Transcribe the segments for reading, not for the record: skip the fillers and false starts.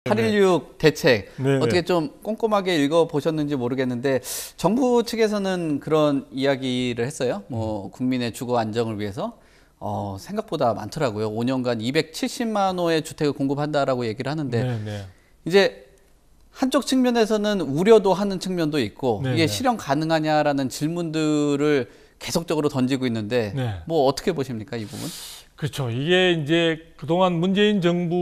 8.16 대책 네네. 어떻게 좀 꼼꼼하게 읽어보셨는지 모르겠는데 정부 측에서는 그런 이야기를 했어요. 뭐 국민의 주거 안정을 위해서 생각보다 많더라고요. 5년간 270만 호의 주택을 공급한다라고 얘기를 하는데 네네. 이제 한쪽 측면에서는 우려도 하는 측면도 있고 네네. 이게 실현 가능하냐라는 질문들을 계속적으로 던지고 있는데 네. 뭐 어떻게 보십니까, 이 부분? 그렇죠. 이게 이제 그동안 문재인 정부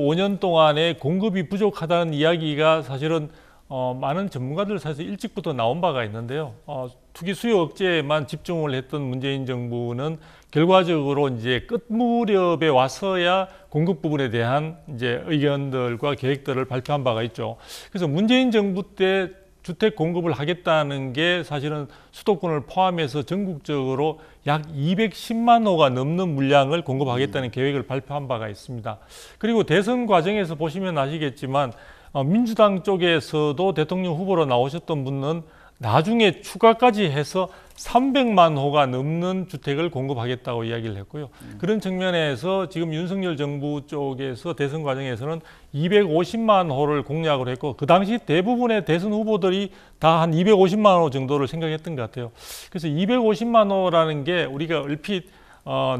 5년 동안에 공급이 부족하다는 이야기가 사실은 많은 전문가들 사이에서 일찍부터 나온 바가 있는데요. 투기 수요 억제에만 집중을 했던 문재인 정부는 결과적으로 이제 끝 무렵에 와서야 공급 부분에 대한 이제 의견들과 계획들을 발표한 바가 있죠. 그래서 문재인 정부 때 주택 공급을 하겠다는 게 사실은 수도권을 포함해서 전국적으로 약 210만 호가 넘는 물량을 공급하겠다는 계획을 발표한 바가 있습니다. 그리고 대선 과정에서 보시면 아시겠지만 민주당 쪽에서도 대통령 후보로 나오셨던 분은 나중에 추가까지 해서 300만 호가 넘는 주택을 공급하겠다고 이야기를 했고요. 그런 측면에서 지금 윤석열 정부 쪽에서 대선 과정에서는 250만 호를 공약으로 했고 그 당시 대부분의 대선 후보들이 다 한 250만 호 정도를 생각했던 것 같아요. 그래서 250만 호라는 게 우리가 얼핏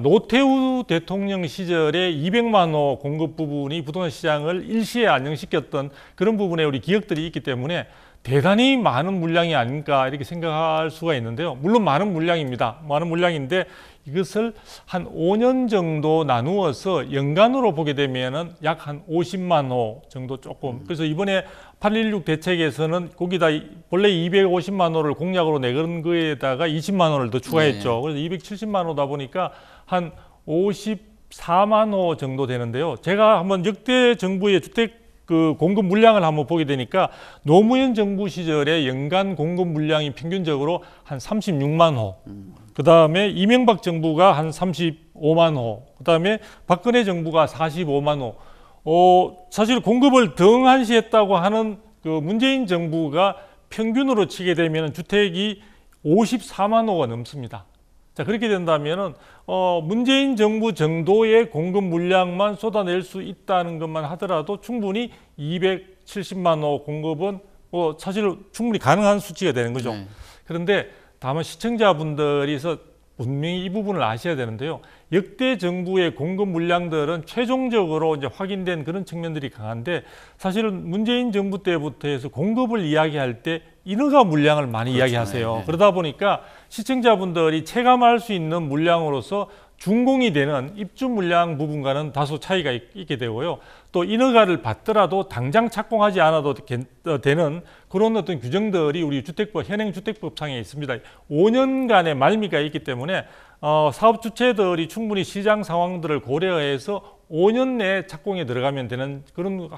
노태우 대통령 시절에 200만 호 공급 부분이 부동산 시장을 일시에 안정시켰던 그런 부분에 우리 기억들이 있기 때문에 대단히 많은 물량이 아닌가 이렇게 생각할 수가 있는데요. 물론 많은 물량입니다. 많은 물량인데 이것을 한 5년 정도 나누어서 연간으로 보게 되면은 약 한 50만 호 정도 조금. 그래서 이번에 8.16 대책에서는 거기다 원래 250만 호를 공약으로 내건 거에다가 20만 호를 더 추가했죠. 그래서 270만 호다 보니까 한 54만 호 정도 되는데요. 제가 한번 역대 정부의 주택 공급 물량을 한번 보게 되니까 노무현 정부 시절에 연간 공급 물량이 평균적으로 한 36만 호. 그 다음에 이명박 정부가 한 35만 호. 그 다음에 박근혜 정부가 45만 호. 사실 공급을 등한시했다고 하는 그 문재인 정부가 평균으로 치게 되면 주택이 54만 호가 넘습니다. 자, 그렇게 된다면은 문재인 정부 정도의 공급 물량만 쏟아낼 수 있다는 것만 하더라도 충분히 270만 호 공급은 사실 충분히 가능한 수치가 되는 거죠. 그런데 다만 시청자분들이서 분명히 이 부분을 아셔야 되는데요. 역대 정부의 공급 물량들은 최종적으로 이제 확인된 그런 측면들이 강한데 사실은 문재인 정부 때부터 해서 공급을 이야기할 때 인허가 물량을 많이 그렇죠. 이야기하세요. 네. 그러다 보니까 시청자분들이 체감할 수 있는 물량으로서 준공이 되는 입주 물량 부분과는 다소 차이가 있게 되고요. 또 인허가를 받더라도 당장 착공하지 않아도 되는 그런 어떤 규정들이 우리 주택법 현행 주택법상에 있습니다. 5년간의 말미가 있기 때문에 사업 주체들이 충분히 시장 상황들을 고려해서 5년 내에 착공에 들어가면 되는 그런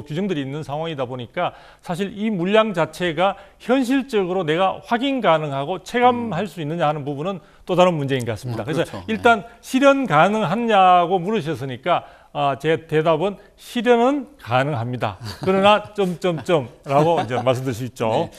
규정들이 있는 상황이다 보니까 사실 이 물량 자체가 현실적으로 내가 확인 가능하고 체감할 수 있느냐 하는 부분은 또 다른 문제인 것 같습니다. 그래서 그렇죠. 일단 실현 가능하냐고 물으셨으니까 제 대답은 실현은 가능합니다. 그러나 점점점라고 이제 말씀드릴 수 있죠. 네.